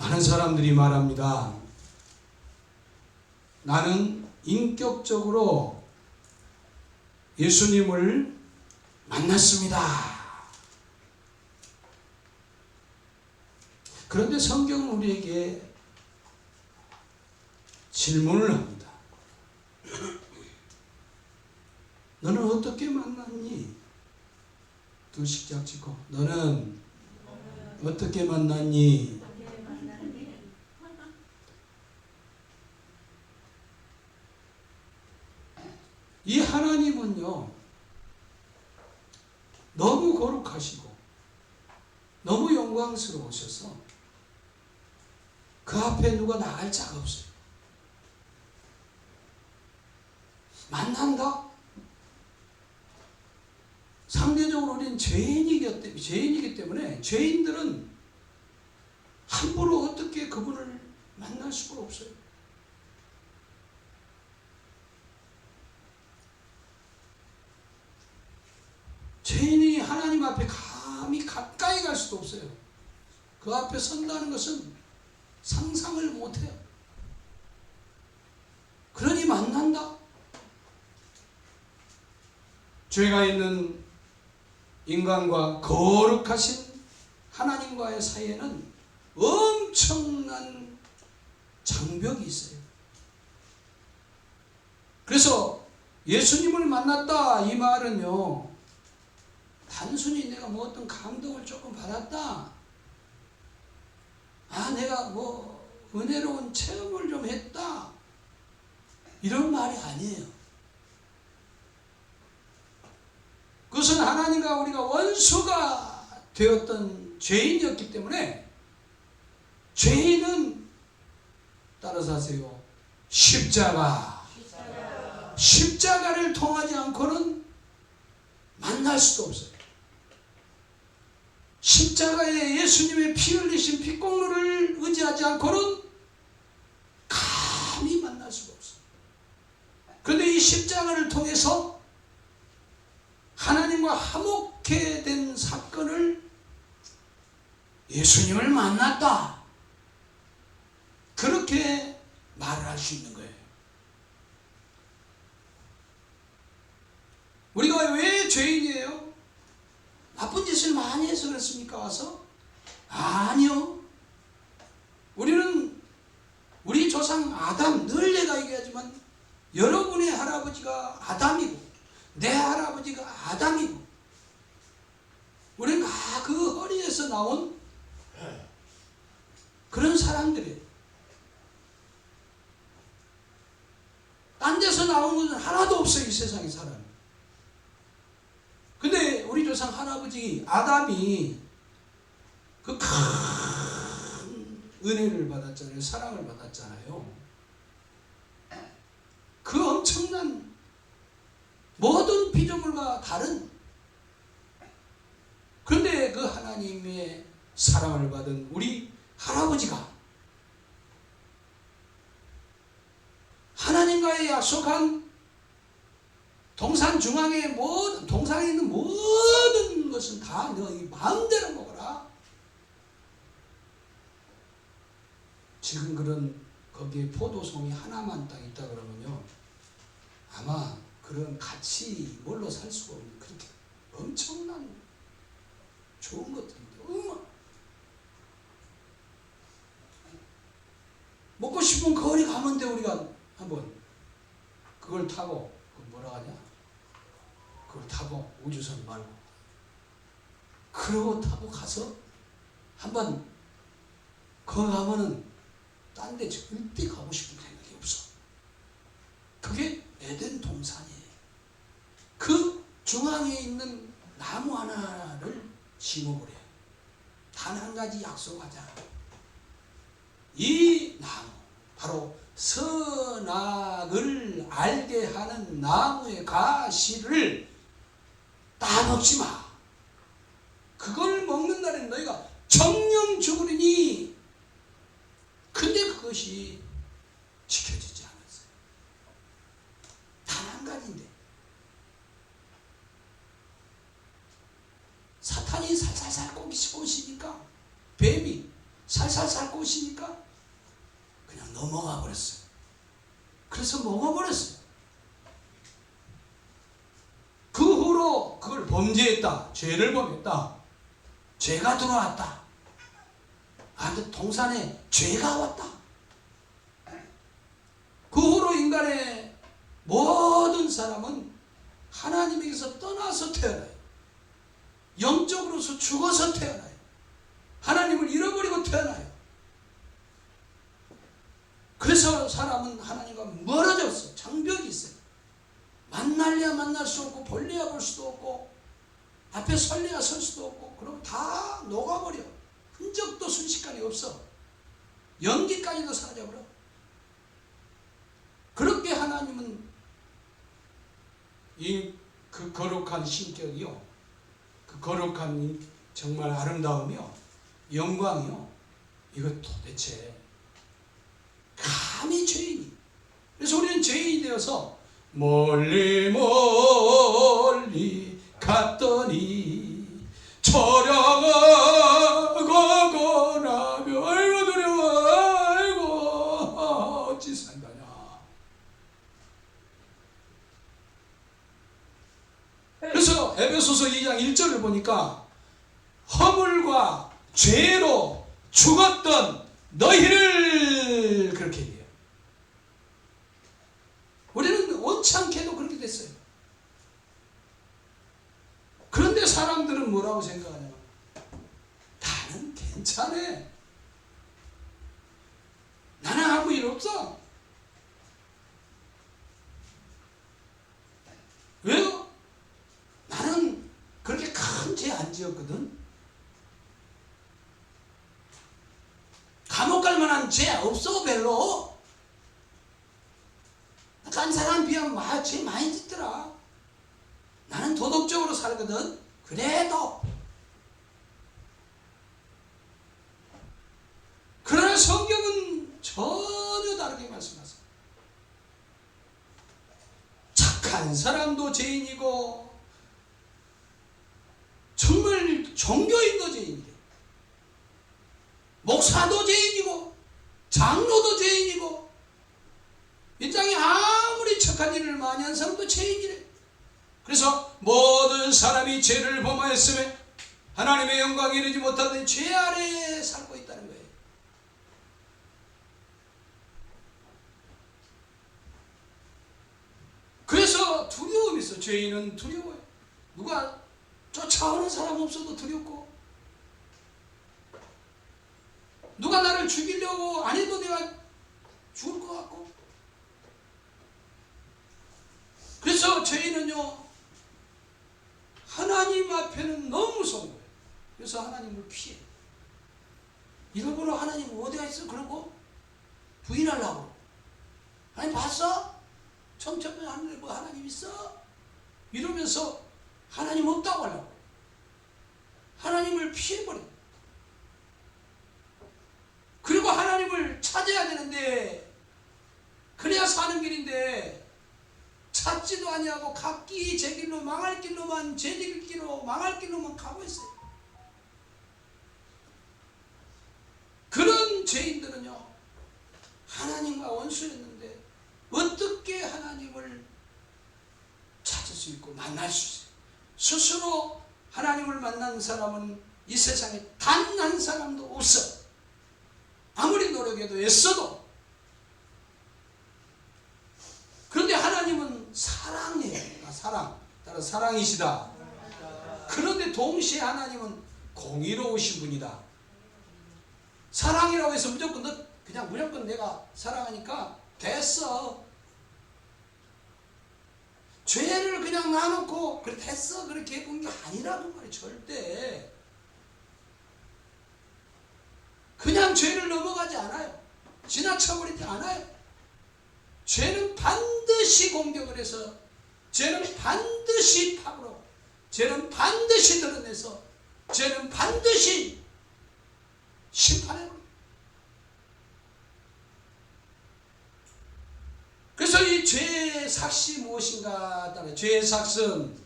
많은 사람들이 말합니다. 나는 인격적으로 예수님을 만났습니다. 그런데 성경은 우리에게 질문을 합니다. 너는 어떻게 만났니? 두 식작 짓고 너는 어떻게 만났니? 이 하나님은요, 너무 거룩하시고 너무 영광스러우셔서 그 앞에 누가 나갈 자가 없어요. 만난다? 상대적으로 우리는 죄인이기 때문에 죄인들은 함부로 어떻게 그분을 만날 수가 없어요. 죄인이 하나님 앞에 감히 가까이 갈 수도 없어요. 그 앞에 선다는 것은 상상을 못해요. 그러니 만난다? 죄가 있는 인간과 거룩하신 하나님과의 사이에는 엄청난 장벽이 있어요. 그래서 예수님을 만났다 이 말은요, 단순히 내가 뭐 어떤 감동을 조금 받았다, 내가 뭐 은혜로운 체험을 좀 했다, 이런 말이 아니에요. 그것은 하나님과 우리가 원수가 되었던 죄인이었기 때문에, 죄인은 따라서 하세요. 십자가를 통하지 않고는 만날 수도 없어요. 십자가에 예수님의 피 흘리신 피공로를 의지하지 않고는 감히 만날 수가 없어요. 그런데 이 십자가를 통해서 하나님과 화목해 된 사건을, 예수님을 만났다, 그렇게 말을 할 수 있는 거예요. 우리가 왜 죄인이에요? 나쁜 짓을 많이 해서 그렇습니까? 와서? 아니요. 우리는 우리 조상 아담, 늘 내가 얘기하지만 여러분의 할아버지가 아담이고 내 할아버지가 아담이고, 우리는 그 허리에서 나온 그런 사람들이에요. 딴 데서 나온 것은 하나도 없어요, 이 세상에 사람이. 근데 우리 조상 할아버지 아담이 그 큰 은혜를 받았잖아요. 사랑을 받았잖아요. 그 엄청난 모든 피조물과 다른, 그런데 그 하나님의 사랑을 받은 우리 할아버지가 하나님과의 약속한 동산 중앙에 동산에 있는 모든 것은 다 너희 마음대로 먹어라. 지금 그런 거기에 포도송이 하나만 딱 있다 그러면요, 아마 그런 같이 뭘로 살 수가 없는 그렇게 엄청난 좋은 것들인데, 먹고 싶은 거리 가면 돼. 우리가 한번 그걸 타고, 뭐라 하냐, 그걸 타고, 우주선 말고 그러고 타고 가서 한번 거기 가면은 딴 데 절대 가고 싶은 생각이 없어. 그게 에덴 동산이에요. 그 중앙에 있는 나무 하나를 심어버려요. 단 한 가지 약속하자. 이 나무, 바로 선악을 알게 하는 나무의 가시를 따먹지 마. 그걸 먹는 날에는 너희가 정령 죽으리니. 근데 그것이 지켜지지 않았어요. 단 한 가지인데. 사탄이 살살살 꼬시니까, 뱀이 살살살 찾아오시니까 그냥 넘어가 버렸어요. 그래서 먹어버렸어요. 그 후로 그걸 범죄했다. 죄를 범했다. 죄가 들어왔다. 근데 동산에 죄가 왔다. 그 후로 인간의 모든 사람은 하나님에게서 떠나서 태어나요. 영적으로서 죽어서 태어나요. 하나님을 잃어버리고 태어나요. 그래서 사람은 하나님과 멀어졌어. 장벽이 있어요. 만날래야 만날 수 없고 볼래야 볼 수도 없고 앞에 설래야 설 수도 없고 그럼 다 녹아버려. 흔적도 순식간에 없어. 연기까지도 사라져버려. 그렇게 하나님은 그 거룩한 신격이요, 그 거룩한 정말 아름다움이요, 영광이요, 이거 도대체 감히 죄인이. 그래서 우리는 죄인이 되어서 멀리 멀리 갔더니 처량하고 고나며 아이고 두려워 아이고 어찌 산다냐. 그래서 에베소서 2장 1절을 보니까 허물과 죄로 죽었던 너희를 그렇게 얘기해요. 우리는 원치 않게도 그렇게 됐어요. 그런데 사람들은 뭐라고 생각하냐? 나는 괜찮아. 나는 아무 일 없어. 왜요? 나는 그렇게 큰 죄 안 지었거든. 감옥 갈 만한 죄 없어 별로. 딴 사람 비하면 죄 많이 짓더라. 나는 도덕적으로 살거든. 그래도. 그러나 성경은 전혀 다르게 말씀하세요. 착한 사람도 죄인이고 정말 종교인도 죄인이래. 목사도 죄인이고 장로도 죄인이고 이 땅에 아무리 착한 일을 많이 한 사람도 죄인이래. 그래서 모든 사람이 죄를 범하였으며 하나님의 영광에 이르지 못하는 죄 아래에 살고 있다는 거예요. 그래서 두려움이 있어. 죄인은 두려워요. 누가 쫓아오는 사람 없어도 두렵고 누가 나를 죽이려고 안 해도 내가 죽을 것 같고. 그래서 죄인은요 하나님 앞에는 너무 무서운 거예요. 그래서 하나님을 피해. 일부러 하나님 어디가 있어? 그러고 부인하려고. 하나님 봤어? 청천면 하늘에 뭐 하나님 있어? 이러면서 하나님 없다고 하려고. 하나님을 피해버려. 그리고 하나님을 찾아야 되는데 그래야 사는 길인데 찾지도 아니하고 각기 제 길로 망할 길로만 제 길로 망할 길로만 가고 있어요. 그런 죄인들은요 하나님과 원수였는데 어떻게 하나님을 찾을 수 있고 만날 수 있어요? 스스로 하나님을 만난 사람은 이 세상에 단 한 사람도 없어. 아무리 노력해도 애써도. 그런데 하나님은 사랑이에요. 사랑. 따라서 사랑이시다. 그런데 동시에 하나님은 공의로우신 분이다. 사랑이라고 해서 무조건 내가 사랑하니까 됐어. 죄를 그냥 놔놓고 그래 됐어 그렇게 해본 게 아니라는 말이 절대. 그냥 죄를 넘어가지 않아요. 지나쳐버리지 않아요. 죄는 반드시 공격을 해서 죄는 반드시 파고 죄는 반드시 드러내서 죄는 반드시 심판해버려요. 그래서 이 죄의 삭시 무엇인가? 죄의 삭은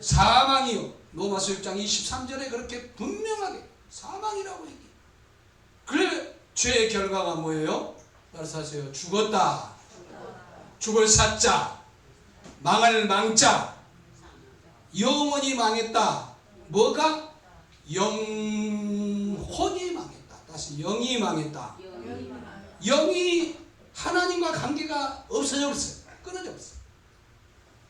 사망이요. 로마서 6장 23절에 그렇게 분명하게 사망이라고 얘기해요. 그래 죄의 결과가 뭐예요? 따라서 하세요. 죽었다. 죽을 사자. 망할 망자. 영원히 망했다. 뭐가? 영혼이 망했다. 다시 영이 망했다. 영이 하나님과 관계가 없어져 버렸어요. 끊어져 버렸어요.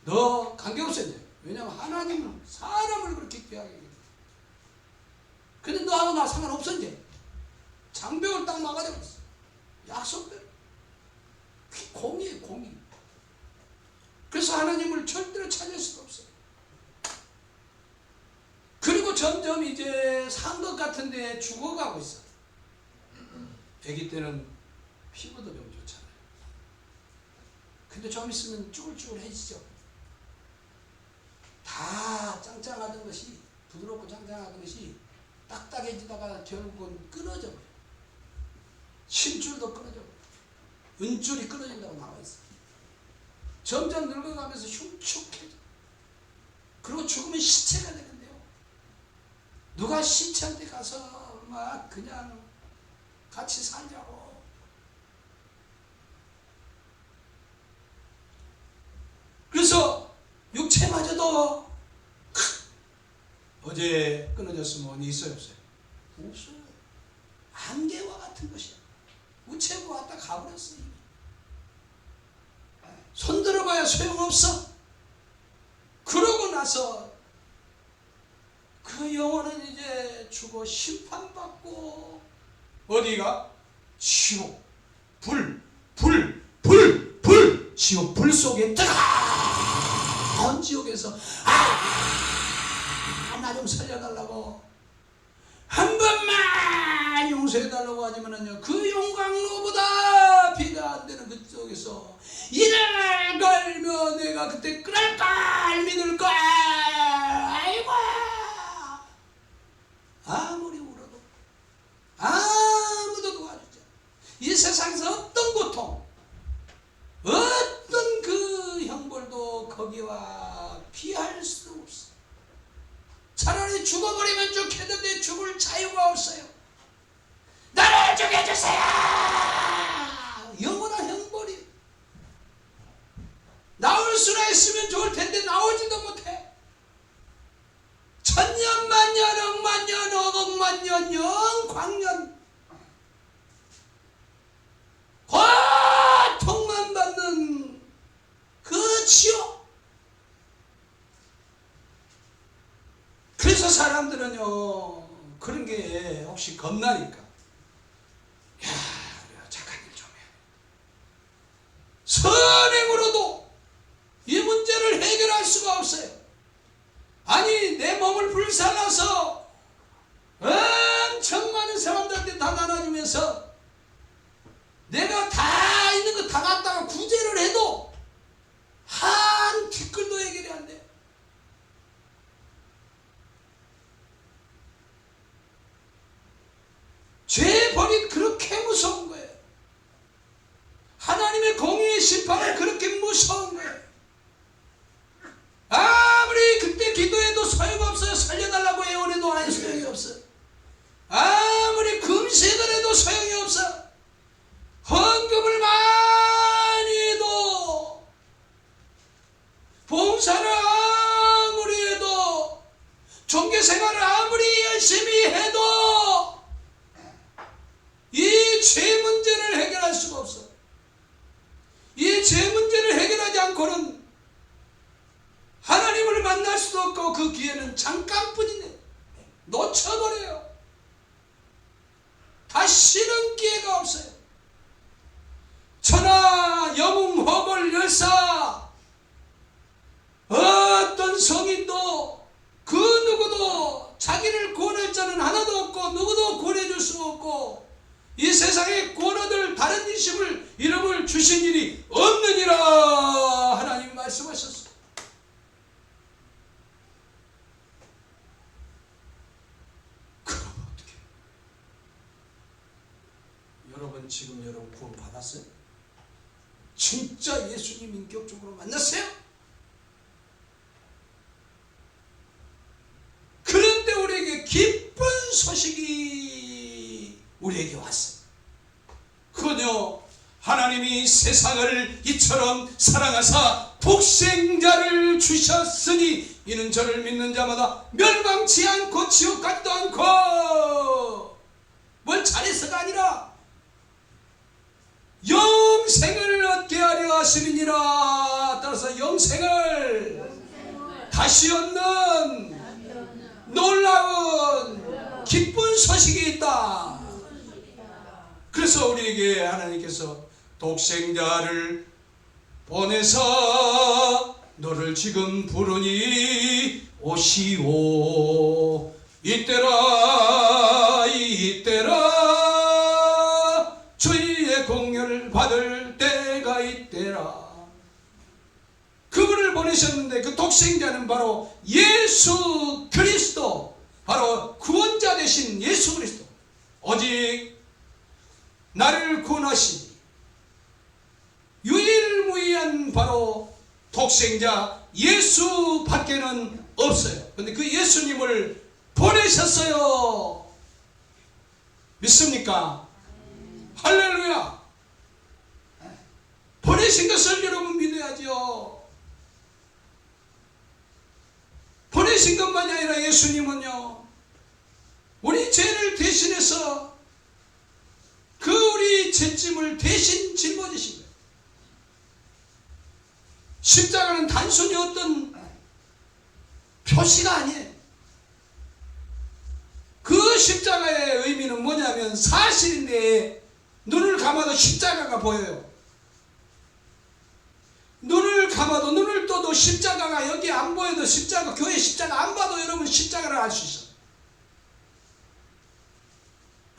너 관계 없어져. 왜냐하면 하나님은 사람을 그렇게 귀하게 했거든. 근데 너하고 나 상관없어 이제. 장벽을 딱 막아져 버렸어. 약속대로. 공이에요, 공이. 그래서 하나님을 절대로 찾을 수가 없어요. 그리고 점점 이제 산 것 같은데 죽어가고 있어. 아기 때는 피부도 좀 좋잖아요. 근데 좀 있으면 쭈글쭈글해지죠. 다 짱짱하던 것이, 부드럽고 짱짱하던 것이 딱딱해지다가 결국은 끊어져 버려요. 심줄도 끊어져 버려요. 은줄이 끊어진다고 나와있어요. 점점 늙어가면서 흉측해져. 그리고 죽으면 시체가 되는데요. 누가 시체한테 가서 막 그냥 같이 살자고. 그래서 육체마저도 어제 끊어졌으면 있어요, 없어요? 없어요. 안개와 같은 것이야. 우체부 왔다 가버렸어 이미. 손들어봐야 소용없어. 그러고 나서 그 영혼은 이제 죽어 심판받고 어디가? 지옥, 불, 지옥 불 속에 뜨거운 지옥에서 나 좀 살려달라고 한 번만 용서해달라고 하지만은요, 그 용광로보다 비가 안 되는 그쪽에서 이를 걸며 내가 그때 그럴걸 믿을걸. 아이고, 아무리 울어도 아무도 도와주지 않아. 이 세상에서 어떤 고통, 어떤 그 형벌도 거기와 비할 수 없어. 차라리 죽어버리면 좋겠는데 죽을 자유가 없어요. 나를 죽여주세요. 영원한 형벌이. 나올 수나 있으면 좋을 텐데 나오지도 못해. 천년 만년 억만년 억억만년 영광년 고통만 받는 그 지옥. 그래서 사람들은요, 그런 게 혹시 겁나니까, 야, 우리가 착한 일 좀 해. 선행으로도 이 문제를 해결할 수가 없어요. 아니, 내 몸을 불살라서 엄청 많은 사람들한테 다 나눠주면서 내가 다 있는 거 다 갖다가 구제를 해도 한 티끌도 해결이 안 돼. 죄의 벌이 그렇게 무서운 거예요. 하나님의 공의의 심판은 그렇게 무서운 거예요. 아무리 그때 기도해도 소용없어요. 살려달라고 애원해도 아니 소용이 없어요. 아무리 금식을 해도 소용이 없어. 헌금을 많이 해도, 봉사를 아무리 해도, 종교생활을 아무리 열심히 해도 이 죄 문제를 해결할 수가 없어. 이 죄 문제를 해결하지 않고는 하나님을 만날 수도 없고 그 기회는 잠깐뿐이네. 놓쳐버려요. 다시는 기회가 없어요. 천하, 영웅, 허벌, 열사, 어떤 성인도 그 누구도 자기를 구원할 자는 하나도 없고 누구도 구원해줄 수 없고 이 세상에 구원 얻을 다른 이름을 주신 일이 없느니라 하나님 말씀하셨어. 그럼 어떻게? 여러분 지금 여러분 구원 받았어요? 진짜 예수님 인격적으로 만났어요? 그런데 우리에게 기쁜 소식이 우리에게 왔어요. 그건요, 하나님이 세상을 이처럼 사랑하사 독생자를 주셨으니 이는 저를 믿는 자마다 멸망치 않고 지옥 가지도 않고, 뭘 잘해서가 아니라 영생을 얻게 하려 하심이니라. 따라서 영생을 다시 얻는 놀라운 기쁜 소식이 있다. 그래서 우리에게 하나님께서 독생자를 보내서 너를 지금 부르니 오시오. 이때라 주의 공연을 받을 때가 이때라. 그분을 보내셨는데 그 독생자는 바로 예수 그리스도, 바로 구원자 되신 예수 그리스도. 오직 나를 구원하신 유일무이한 바로 독생자 예수 밖에는 없어요. 그런데 그 예수님을 보내셨어요. 믿습니까? 할렐루야. 보내신 것을 여러분 믿어야죠. 보내신 것만이 아니라 예수님은요, 우리 죄를 대신해서 그 우리 죄짐을 대신 짊어지신 거예요. 십자가는 단순히 어떤 표시가 아니에요. 그 십자가의 의미는 뭐냐면 사실인데 눈을 감아도 십자가가 보여요. 눈을 감아도 눈을 떠도 십자가가 여기 안 보여도 십자가, 교회 십자가 안 봐도 여러분 십자가를 알 수 있어요.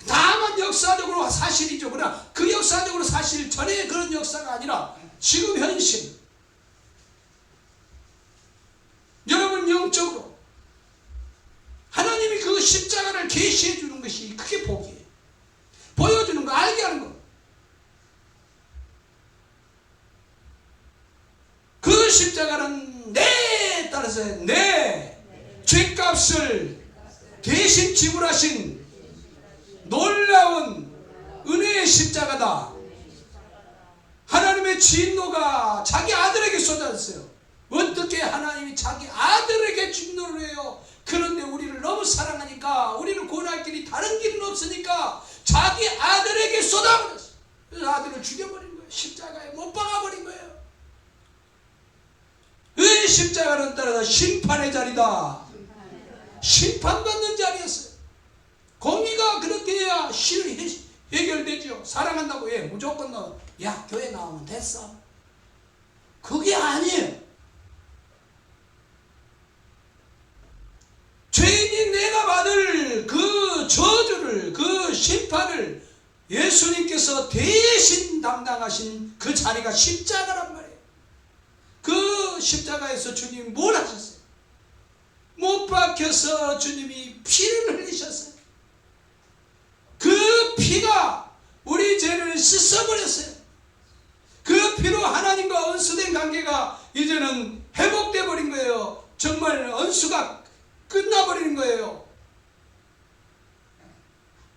다만 역사적으로 사실이죠. 그러나 그 역사적으로 사실 전에 그런 역사가 아니라 지금 현실. 여러분 영적으로 하나님이 그 십자가를 계시해 주는 것이 그게 복이에요. 보여주는 거, 알게 하는 거. 그 십자가는 내 따라서 내 죄값을 대신 지불하신 놀라운 은혜의 십자가다. 하나님의 진노가 자기 아들에게 쏟아졌어요. 어떻게 하나님이 자기 아들에게 진노를 해요? 그런데 우리를 너무 사랑하니까, 우리를 구원할 길이 다른 길은 없으니까 자기 아들에게 쏟아버렸어요. 그래서 아들을 죽여버린 거예요. 십자가에 못 박아버린 거예요. 이 십자가는 따라서 심판의 자리다. 심판받는 자리였어요. 공의가 그렇게 해야 해결되죠. 사랑한다고 해 무조건 너 야 교회 나오면 됐어. 그게 아니에요. 죄인인 내가 받을 그 저주를, 그 심판을 예수님께서 대신 담당하신 그 자리가 십자가란 말이에요. 그 십자가에서 주님이 뭘 하셨어요? 못 박혀서 주님이 피를 흘리셨어요. 그 피가 우리 죄를 씻어버렸어요. 그 피로 하나님과 언수된 관계가 이제는 회복돼 버린 거예요. 정말 언수가 끝나버리는 거예요.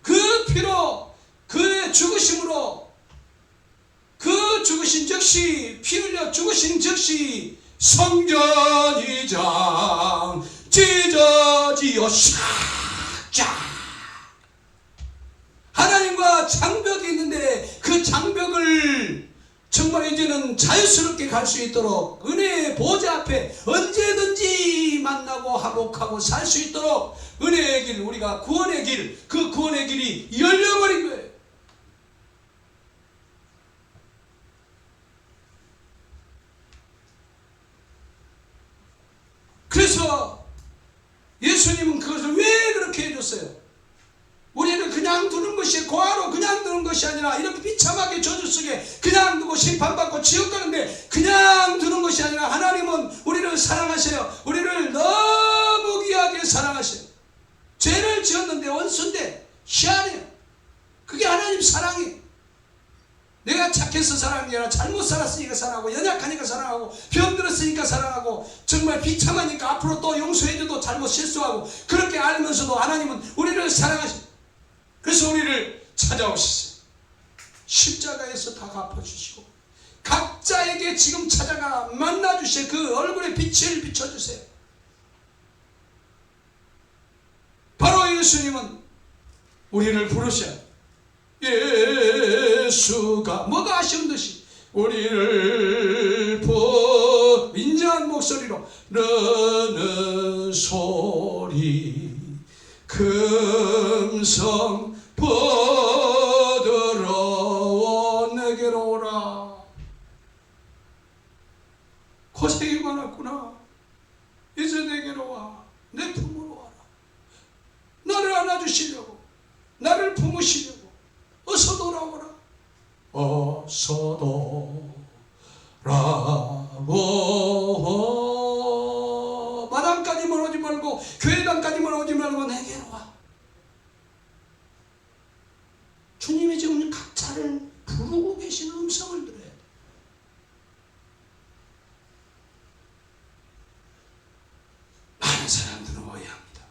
그 피로, 그의 죽으심으로, 그 죽으신 즉시, 피 흘려 죽으신 즉시 성전이장 찢어지어 샥쫙. 하나님과 장벽이 있는데 그 장벽을 정말 이제는 자유스럽게 갈 수 있도록 은혜의 보좌 앞에 언제든지 만나고 화목하고 살 수 있도록 은혜의 길, 우리가 구원의 길, 그 구원의 길이 열려버린 거예요. 그래서 예수님은 그것을 왜 그렇게 해줬어요? 우리는 그냥 두는 것이, 고아로 그냥 두는 것이 아니라 이렇게 비참하게 저주 속에 그냥 두고 심판받고 지옥 가는데 그냥 두는 것이 아니라 하나님은 우리를 사랑하셔요. 우리를 너무 귀하게 사랑하셔요. 죄를 지었는데 원수인데 희한해요. 그게 하나님 사랑이에요. 내가 착해서 사랑하는 게 아니라 잘못 살았으니까 사랑하고, 연약하니까 사랑하고, 병들었으니까 사랑하고, 정말 비참하니까 앞으로 또 용서해줘도 잘못 실수하고, 그렇게 알면서도 하나님은 우리를 사랑하셔요. 그래서 우리를 찾아오셨어요. 십자가에서 다 갚아주시고 각자에게 지금 찾아가 만나주세요. 그 얼굴에 빛을 비춰주세요. 바로 예수님은 우리를 부르셔. 예수가 뭐가 아쉬운 듯이 우리를 인자한 목소리로 너는 소리 금성 버들어 내게로 오라. 고생이 많았구나. 이제 내게로 와. 내 품으로 와라. 나를 안아주시려고, 나를 품으시려고 어서 돌아오라. 어서 돌아오. 마당까지만 오지 말고 교회당까지만 오지 말고 내게로 와. 주님이 지금 각자를 부르고 계시는 음성을 들어야 돼. 많은 사람들은 오해합니다.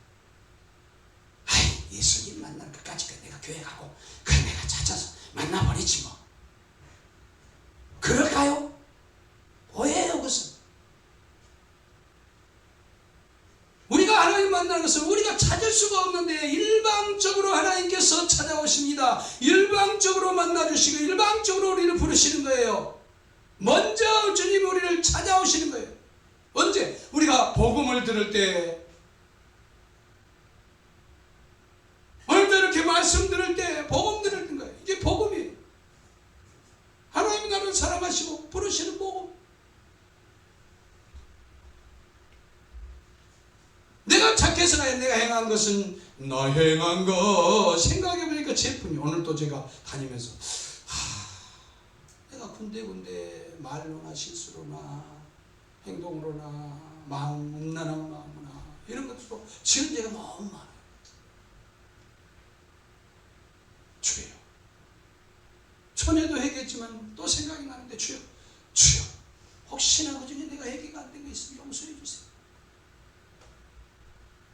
아이, 예수님 만날 것까지 내가 교회 가고 그래 내가 찾아서 만나버리지 뭐. 그럴까요? 오해해요. 그것은 우리가 하나님 만나는 것은 우리가 찾을 수가 없는데 일방적으로 하나님께서 찾아오십니다. 일방적으로 만나주시고 일방적으로 우리를 부르시는 거예요. 먼저 주님이 우리를 찾아오시는 거예요. 언제? 우리가 복음을 들을 때, 오늘도 이렇게 말씀 들을 때 복음 들을 거예요. 이게 복음이에요. 하나님이 나를 사랑하시고 부르시는 복음. 내가 착해서가 아니라 내가 행한 것은 나 행한 거 생각해보니까 제뿐이. 오늘 또 제가 다니면서 내가 군데군데 말로나 실수로나 행동으로나 마음 음란한 마음이나 이런 것도 지은 죄가 너무 많아요. 주여, 전에도 회개했지만 또 생각이 나는데 주여 혹시나 그 중에 내가 회개가 안 된 거 있으면 용서해 주세요.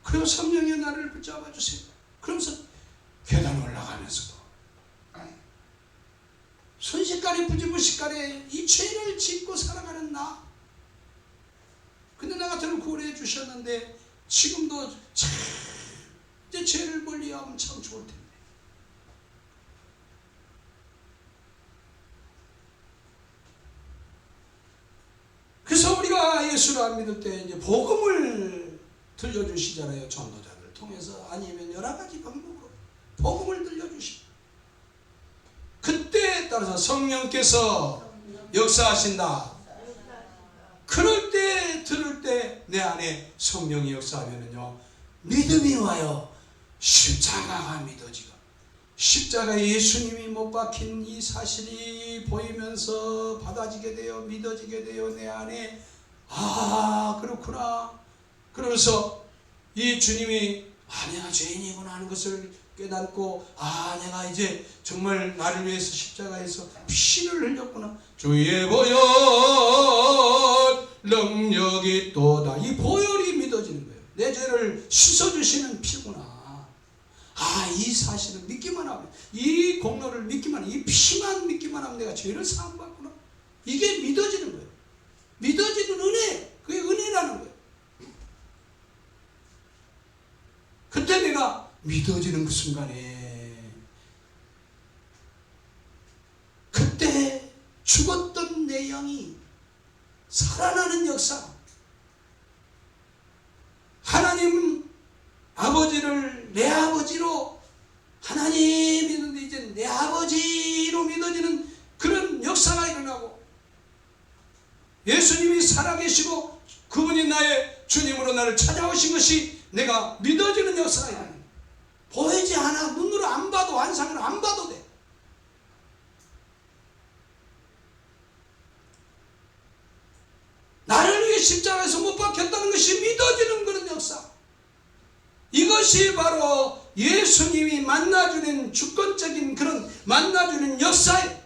그리고 성령의 나를 붙잡아 주세요. 그러면서 계단 올라가면서도 순식간에 부지불식간에 이 죄를 짓고 살아가는 나. 근데 나 같은 구원해 주셨는데 지금도 참 이제 죄를 멀리하면 참 좋을 텐데. 그래서 우리가 예수를 안 믿을 때 이제 복음을 들려주시잖아요. 전도자를 통해서 아니면 여러 가지 방법으로 복음을 들려주시고 그때에 따라서 성령께서 역사하신다. 그럴 때 들을 때 내 안에 성령이 역사하면은요 믿음이 와요. 십자가가 믿어지고 십자가에 예수님이 못 박힌 이 사실이 보이면서 받아지게 돼요. 믿어지게 돼요. 내 안에 그렇구나. 그러면서 이 주님이 내가 죄인이구나 하는 것을 깨닫고 내가 이제 정말 나를 위해서 십자가에서 피를 흘렸구나. 주의 보혈 능력이 또다. 이 보혈이 믿어지는 거예요. 내 죄를 씻어주시는 피구나. 이 사실을 믿기만 하면, 이 공로를 믿기만 하면, 이 피만 믿기만 하면 내가 죄를 사함받구나. 이게 믿어지는 거예요. 믿어지는 은혜. 그게 은혜라는 거예요. 그때 내가 믿어지는 그 순간에 그때 죽었던 내 영이 살아나는 역사. 하나님은 아버지를 내 아버지로, 하나님 믿는데 이제 내 아버지로 믿어지는 그런 역사가 일어나고 예수님이 살아계시고 그분이 나의 주님으로 나를 찾아오신 것이 내가 믿어지는 역사가 일어나요. 보이지 않아. 눈으로 안 봐도, 환상으로 안 봐도 돼. 나를 위해 십자가에서 못 박혔다는 것이 믿어지는 그런 역사. 이것이 바로 예수님이 만나주는 주권적인 그런 만나주는 역사예요.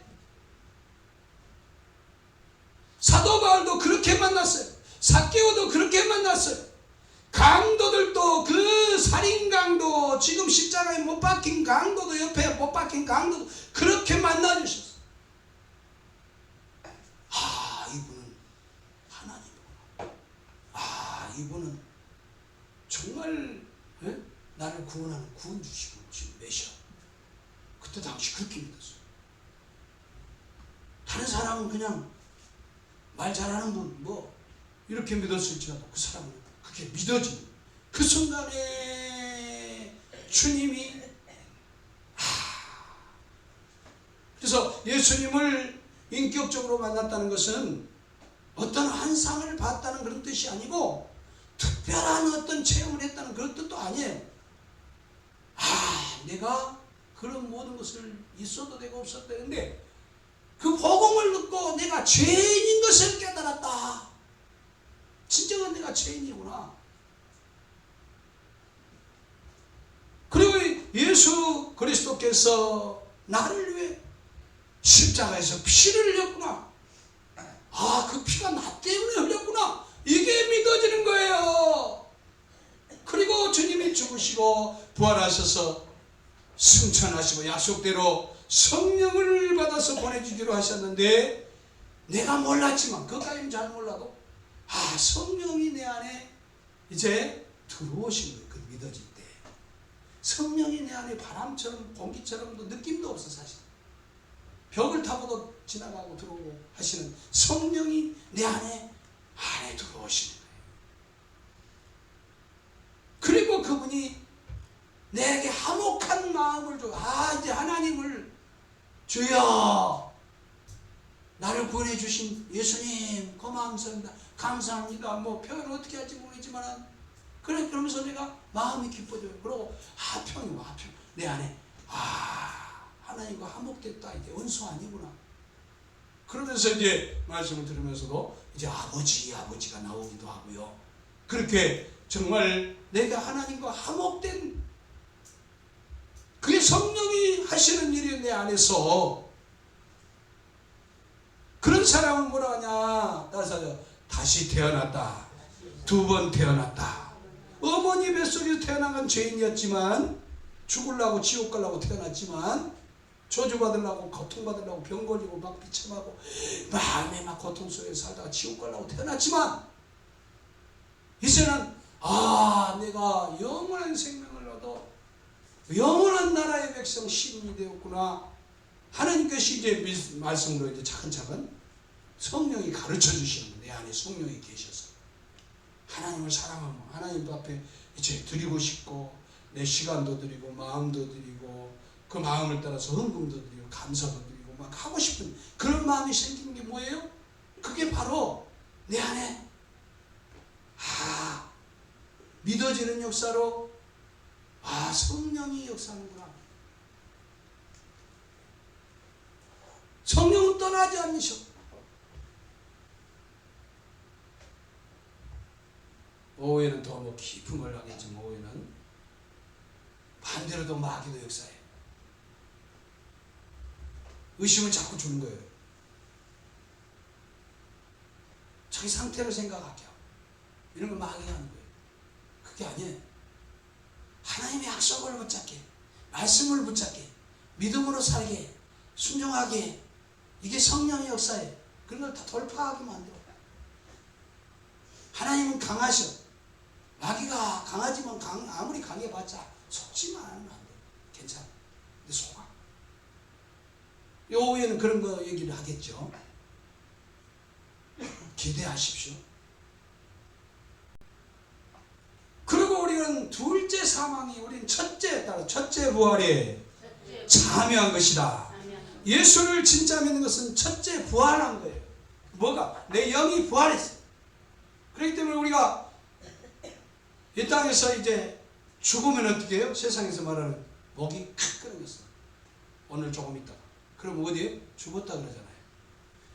사도 바울도 그렇게 만났어요. 삭개오도 그렇게 만났어요. 강도들도, 그 살인 강도, 지금 십자가에 못 박힌 강도도, 옆에 못 박힌 강도도 그렇게 만나주셨어요. 구원하는 구원주시고 오신 메시아. 그때 당시 그렇게 믿었어요. 다른 사람은 그냥 말 잘하는 분 뭐 이렇게 믿었을지라도 그 사람은 그게 믿어지는 그 순간에 주님이 그래서 예수님을 인격적으로 만났다는 것은 어떤 환상을 봤다는 그런 뜻이 아니고 특별한 어떤 체험을 했다는 그런 뜻도 아니에요. 내가 그런 모든 것을 있어도 되고 없어도 되는데 그 복음을 듣고 내가 죄인인 것을 깨달았다. 진정한 내가 죄인이구나. 그리고 예수 그리스도께서 나를 위해 십자가에서 피를 흘렸구나. 그 피가 나 때문에 흘렸구나. 이게 믿어지는 거예요. 그리고 주님이 죽으시고 부활하셔서 승천하시고 약속대로 성령을 받아서 보내주기로 하셨는데 내가 몰랐지만 그까지는 잘 몰라도 성령이 내 안에 이제 들어오신 거예요. 그 믿어질 때 성령이 내 안에 바람처럼 공기처럼도 느낌도 없어. 사실 벽을 타고도 지나가고 들어오고 하시는 성령이 내 안에 들어오시는 거예요. 그리고 그분이 내게 화목한 마음을 줘. 이제 하나님을 주여 나를 구원해 주신 예수님 고맙습니다. 감사합니다. 뭐 표현을 어떻게 할지 모르겠지만 그러면서 내가 마음이 기뻐져요. 그리고 평이 와. 내 안에 하나님과 화목됐다. 이제 원수 아니구나. 그러면서 이제 말씀을 들으면서도 이제 아버지가 나오기도 하고요. 그렇게 정말 내가 하나님과 화목된 그게 성령이 하시는 일이 내 안에서. 그런 사람은 뭐라 하냐? 따라서 다시 태어났다. 두 번 태어났다. 어머니 뱃속에서 태어난 건 죄인이었지만 죽으려고 지옥 가려고 태어났지만 저주받으려고 고통받으려고 병 걸리고 막 비참하고 마음에 막 고통 속에 살다가 지옥 가려고 태어났지만 이제는 내가 영원한 생명을 얻어 영원한 나라의 백성 시민이 되었구나. 하나님께서 이제 말씀으로 이제 차근차근 성령이 가르쳐 주시는 내 안에 성령이 계셔서 하나님을 사랑하면 하나님 앞에 이제 드리고 싶고 내 시간도 드리고 마음도 드리고 그 마음을 따라서 헌금도 드리고 감사도 드리고 막 하고 싶은 그런 마음이 생기는 게 뭐예요? 그게 바로 내 안에 믿어지는 역사로 성령이 역사하는구나. 성령은 떠나지 않으셔. 오후에는 더 뭐 깊은 걸 하겠지만 오후에는 반대로도 마귀도 역사해. 의심을 자꾸 주는 거예요. 자기 상태를 생각하게 하고 이런 걸 마귀가 하는 거예요. 그게 아니에요. 하나님의 약속을 붙잡게, 말씀을 붙잡게, 믿음으로 살게, 순종하게. 이게 성령의 역사예요. 그런 걸 다 돌파하게 만들어. 하나님은 강하셔. 마귀가 강하지만 아무리 강해봤자 속지만 않으면 안 돼. 괜찮아. 근데 속아. 요 후에는 그런 거 얘기를 하겠죠. 기대하십시오. 그리고 우리는 둘째 사망이 우리는 첫째 부활에 참여한 것이다. 예수를 진짜 믿는 것은 첫째 부활한 거예요. 뭐가? 내 영이 부활했어요. 그렇기 때문에 우리가 이 땅에서 이제 죽으면 어떻게 해요? 세상에서 말하는 목이 칵 끊어졌어. 오늘 조금 있다가. 그럼 어디에? 죽었다 그러잖아요.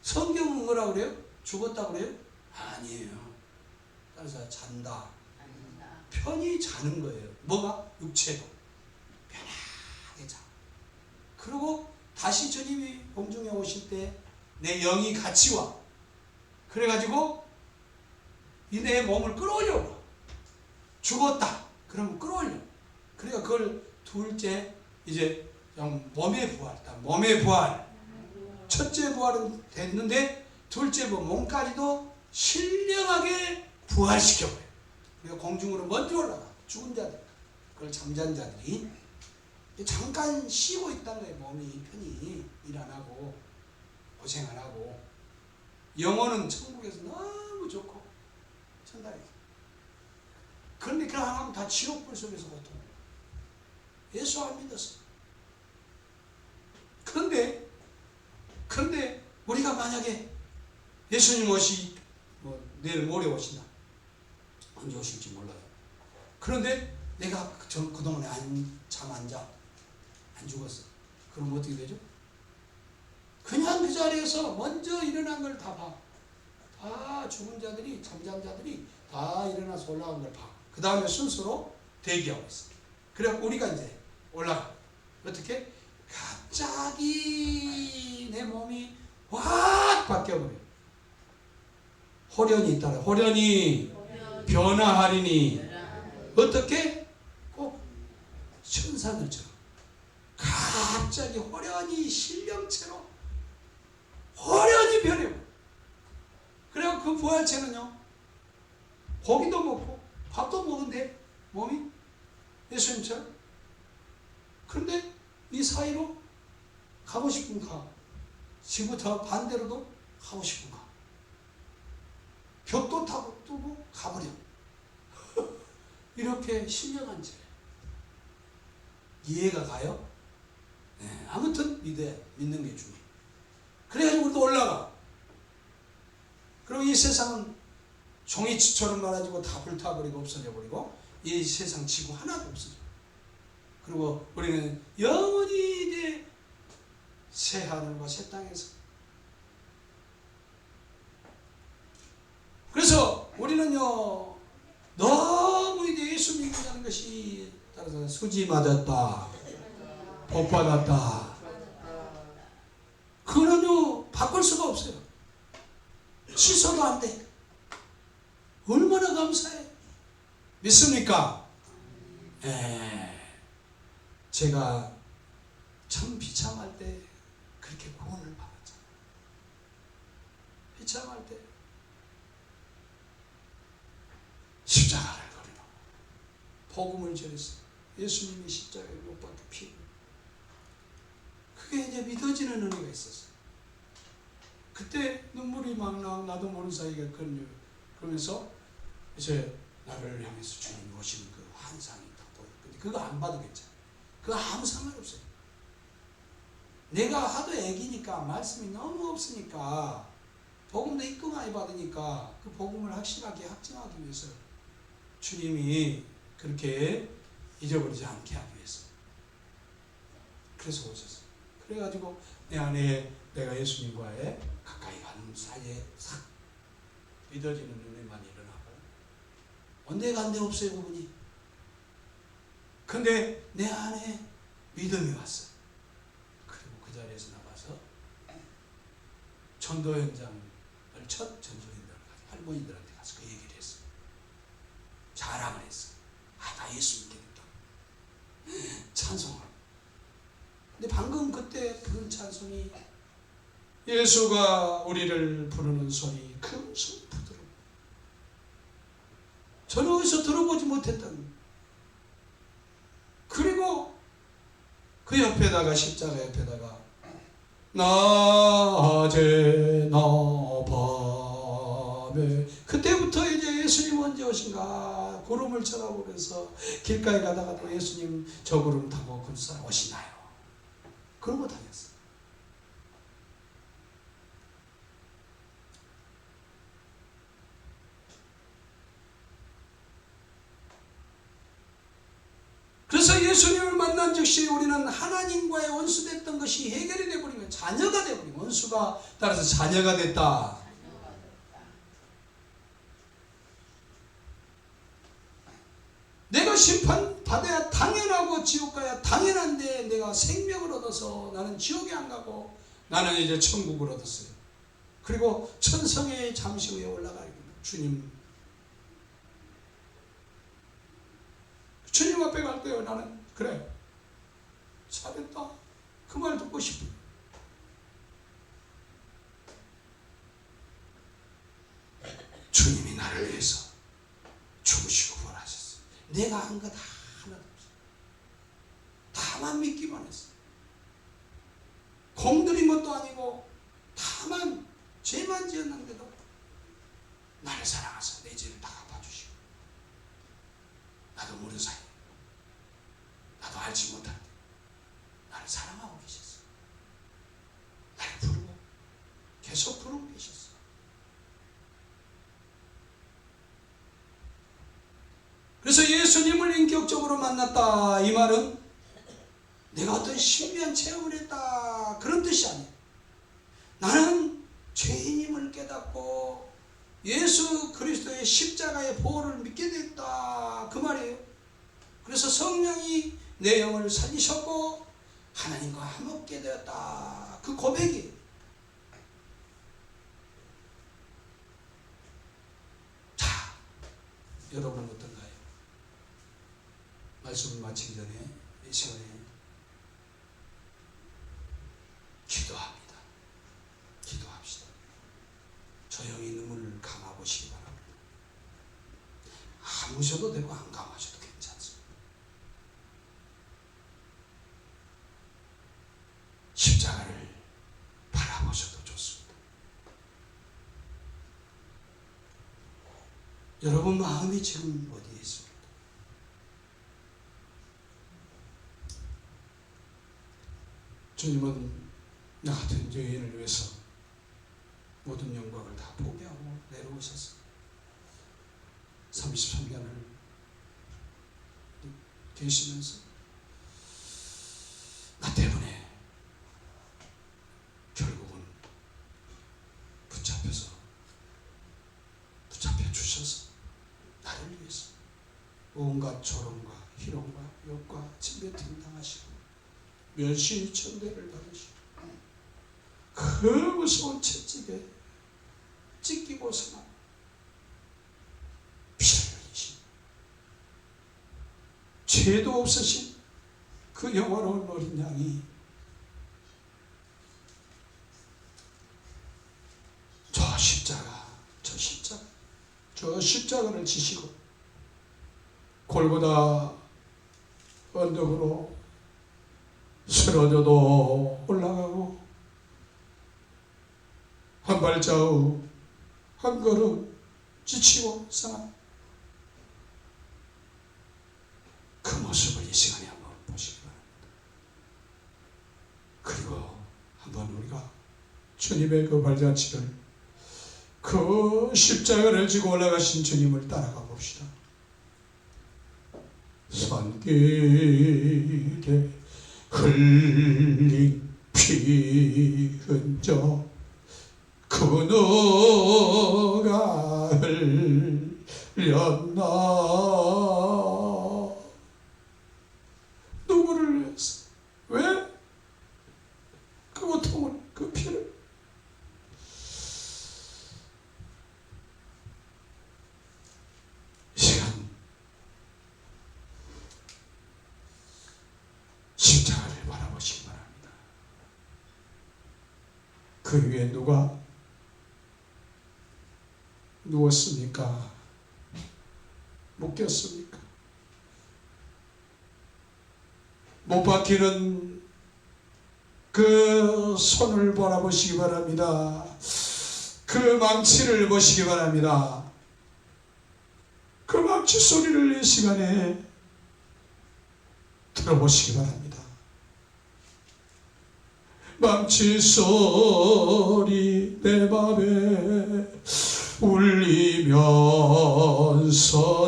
성경은 뭐라 그래요? 죽었다 그래요? 아니에요. 따라서 잔다. 편히 자는 거예요. 뭐가? 육체도. 편하게 자. 그리고 다시 주님이 공중에 오실 때 내 영이 같이 와. 그래가지고 이 내 몸을 끌어올려. 죽었다. 그러면 끌어올려. 그러니까 그걸 둘째 이제 몸의 부활. 몸의 부활. 첫째 부활은 됐는데 둘째 몸까지도 신령하게 부활시켜버려요. 그리고 공중으로 먼저 올라가. 죽은 자들. 그걸 잠잔 자들이 잠깐 쉬고 있다는 거예요. 몸이 편히 일 안 하고 고생 안 하고. 영혼은 천국에서 너무 좋고 천당에서. 그런데 그 하나는 다 지옥불 속에서 고통을. 예수 안 믿었어. 그런데 우리가 만약에 예수님 내일 모레 오신다. 언제 오실지 몰라요. 그런데 내가 그동안에 잠 안 자. 안 죽었어. 그럼 어떻게 되죠? 그냥 그 자리에서 먼저 일어난 걸 다 봐. 다 죽은 자들이, 잠잔 자들이 다 일어나서 올라간 걸 봐. 그 다음에 순서로 대기하고 있어. 그래 우리가 이제 올라가. 어떻게? 갑자기 내 몸이 확 바뀌어버려. 호련이 있다라. 호련이 변화하리니. 어떻게? 꼭 천사들처럼 갑자기 호련히 신령체로 호련히 변해요. 그래서 그 부활체는요, 고기도 먹고 밥도 먹은데 몸이 예수님처럼. 그런데 이 사이로 가고 싶은 가. 지금부터 반대로도 가고 싶은 가. 벽도 타고 뚫고 가버려. 이렇게 신령한 채. 이해가 가요? 네, 아무튼 믿는 게 중요해. 그래가지고 우리도 올라가. 그리고 이 세상은 종이치처럼 말아지고 다 불타버리고 없어져버리고 이 세상 지구 하나도 없어져. 그리고 우리는 영원히 이제 새 하늘과 새 땅에서. 그래서 우리는요 너무 이제 예수 믿는다는 것이 따라서 수지 맞았다, 복 받았다, 그거는요 바꿀 수가 없어요. 취소도 안 돼. 얼마나 감사해. 믿습니까? 제가 참 비참할 때 그렇게 구원을 받았잖아요. 비참할 때 십자가를 걸고 복음을 전했어요. 예수님이 십자가에 못 박혀 피. 그게 이제 믿어지는 은혜가 있었어요. 그때 눈물이 막 나도 모르는 사이에 그러면서 이제 나를 향해서 주님이 오시는 그 환상이 딱 보여. 근데 그거 안 봐도 괜찮아. 그거 아무 상관없어요. 내가 하도 애기니까 말씀이 너무 없으니까 복음도 입금 많이 받으니까 그 복음을 확실하게 확증하기 위해서 주님이 그렇게 잊어버리지 않게 하기 위해서 그래서 오셨어요. 그래가지고 내 안에 내가 예수님과의 가까이 가는 사이에 싹 믿어지는 은혜만 일어나고 언데간데 없어요 그분이. 근데 내 안에 믿음이 왔어요. 그리고 그 자리에서 나가서 전도 현장을 첫 전도 현장을 가서 할머니들한테 가서 그 얘기를 했어요. 자랑을 했어요. 나 예수 믿게 됐다. 찬송하고. 근데 방금 그때 부른 찬송이 예수가 우리를 부르는 소리 큰 소리 부드러워. 저는 어디서 들어보지 못했던 거예요. 그리고 그 옆에다가 십자가 옆에다가 낮에 나 밤에 그때부터 이제 예수님 언제 오신가 구름을 쳐다보면서 길가에 가다가도 예수님 저 구름 타고 군사 오시나요? 그러고 다녔어요. 그래서 예수님을 만난 즉시 우리는 하나님과의 원수됐던 것이 해결이 되어버리면 자녀가 되어버리면 원수가 따라서 자녀가 됐다. 내가 심판받아야 당연하고 지옥 가야 당연한데 내가 생명을 얻어서 나는 지옥에 안 가고 나는 이제 천국을 얻었어요. 그리고 천성에 잠시 후에 올라가야 됩니다. 주님 앞에 갈 때요 나는 그래 잘했다 그 말 듣고 싶어요. 주님이 나를 위해서 죽으시고 부활하셨어요. 내가 한 것 하나도 없어요. 공들인 것도 아니고 다만 죄만 지었는데도 나를 사랑하사 내 죄를 다 갚아주시고, 나도 모르는 사이, 나도 알지 못할 때 나를 사랑하고 계셨어. 나를 부르고 계속 부르고 계셨어. 그래서 예수님을 인격적으로 만났다, 이 말은 내가 어떤 신비한 체험을 했다 그런 뜻이 아니에요. 나는 죄인임을 깨닫고 예수 그리스도의 십자가의 보혈을 믿게 됐다, 그 말이에요. 그래서 성령이 내 영을 살리셨고 하나님과 함께 되었다, 그 고백이에요. 자, 여러분 어떤가요? 말씀을 마치기 전에 이 시간에 기도합니다. 기도합시다. 조용히 눈물을 감아보시기 바랍니다. 감으셔도 되고 안 감으셔도 괜찮습니다. 십자가를 바라보셔도 좋습니다. 여러분 마음이 지금 어디에 있습니까? 주님은 나 같은 죄인을 위해서 모든 영광을 다 포기하고 내려오셨습니다. 33년을 계시면서 나 때문에 결국은 붙잡혀 주셔서 나를 위해서 온갖 조롱과 희롱과 욕과 침뱉음 당하시고 멸시천대를 받으시고 그 무서운 채찍에 찢기고 사나 피를 흘리신, 죄도 없으신 그 영화로운 어린 양이 저 십자가를 지시고 골고다 언덕으로 쓰러져도 올라가고 한 발자국 한 걸음 지치고 상한 그 모습을 이 시간에 한번 보시기 바랍니다. 그리고 한번 우리가 주님의 그 발자취를, 그 십자가를 지고 올라가신 주님을 따라가 봅시다. 산길에 흘린 피 흔적 그누가 흘렸나, 누구를 위해서, 왜 그 고통을, 그 피를, 이 시간 십자가를 바라보시기 바랍니다. 그 위에 누가 누웠습니까? 묶였습니까? 못 박히는 그 손을 바라보시기 바랍니다. 그 망치를 보시기 바랍니다. 그 망치 소리를 이 시간에 들어보시기 바랍니다. 망치 소리 내 맘에 울리면서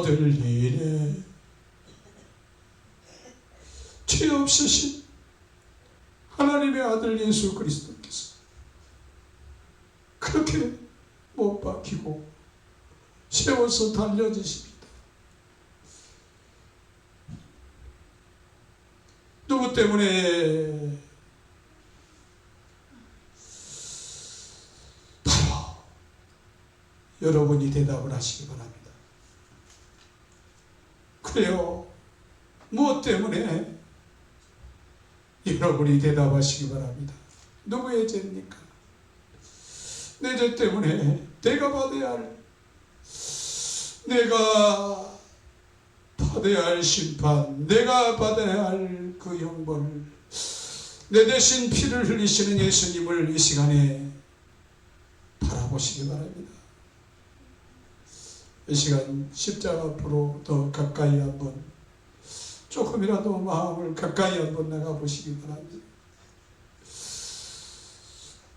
들리네. 죄 없으신 하나님의 아들 예수 그리스도께서 그렇게 못 박히고 세워서 달려지십니다. 누구 때문에? 바로 여러분이 대답을 하시기 바랍니다. 그래요. 무엇 때문에? 여러분이 대답하시기 바랍니다. 누구의 죄입니까? 내 죄 때문에 내가 받아야 할 심판, 내가 받아야 할 그 형벌을 내 대신 피를 흘리시는 예수님을 이 시간에 바라보시기 바랍니다. 이 시간 십자가 앞으로 더 가까이 한번, 조금이라도 마음을 가까이 한번 나가보시기 바랍니다.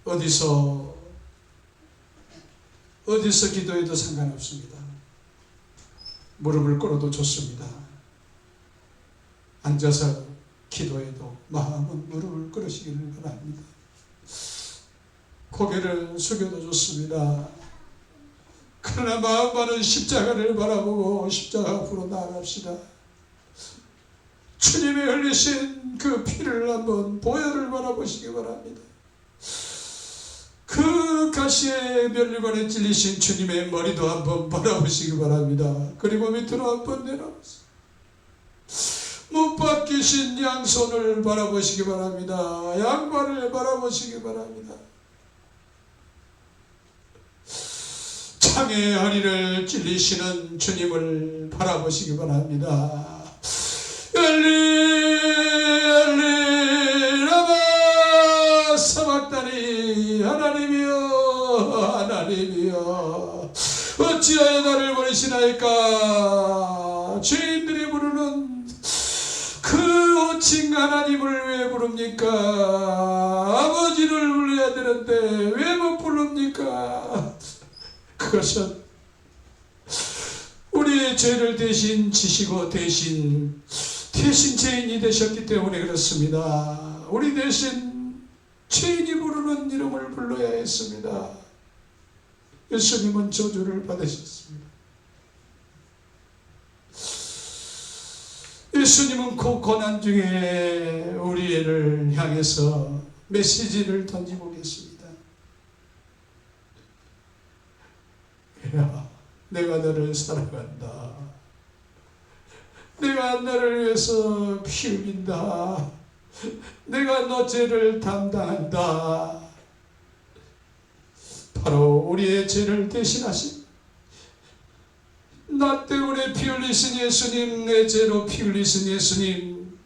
어디서 기도해도 상관없습니다. 무릎을 꿇어도 좋습니다. 앉아서 기도해도 마음은 무릎을 꿇으시기를 바랍니다. 고개를 숙여도 좋습니다. 그러나 마음만은 십자가를 바라보고 십자가 앞으로 나아갑시다. 주님의 흘리신 그 피를 한번, 보혈을 바라보시기 바랍니다. 그 가시의 면류관에 찔리신 주님의 머리도 한번 바라보시기 바랍니다. 그리고 밑으로 한번 내려보세요. 못 박히신 양손을 바라보시기 바랍니다. 양발을 바라보시기 바랍니다. 창의 허리를 찔리시는 주님을 바라보시기 바랍니다. 엘리 라마 사박다니, 하나님이여 어찌하여 나를 버리시나이까. 죄인들이 부르는 그 호칭 하나님을 왜 부릅니까? 아버지를 불러야 되는데 왜 못 부릅니까? 그것은 우리의 죄를 대신 지시고 대신 죄인이 되셨기 때문에 그렇습니다. 우리 대신 죄인이 부르는 이름을 불러야 했습니다. 예수님은 저주를 받으셨습니다. 예수님은 그 고난 중에 우리를 향해서 메시지를 던지고 계십니다. 야, 내가 너를 사랑한다. 내가 너를 위해서 피 흘린다. 내가 너 죄를 담당한다. 바로 우리의 죄를 대신하신, 나 때문에 피 흘리신 예수님, 내 죄로 피 흘리신 예수님,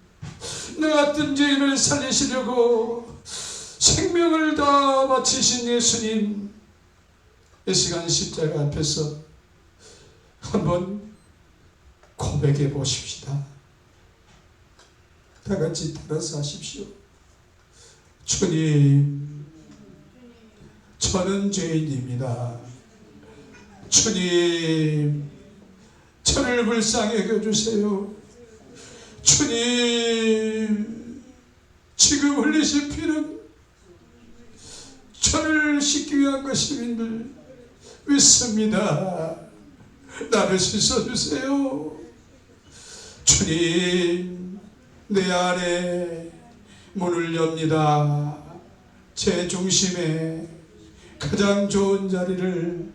나 같은 죄인을 살리시려고 생명을 다 바치신 예수님, 이 시간 십자가 앞에서 한번 고백해 보십시다. 다 같이 따라서 하십시오. 주님, 저는 죄인입니다. 주님, 저를 불쌍히 여겨주세요. 주님, 지금 흘리신 피는 저를 씻기 위한 것임을 믿습니다. 나를 씻어주세요. 주님, 내 안에 문을 엽니다. 제 중심에 가장 좋은 자리를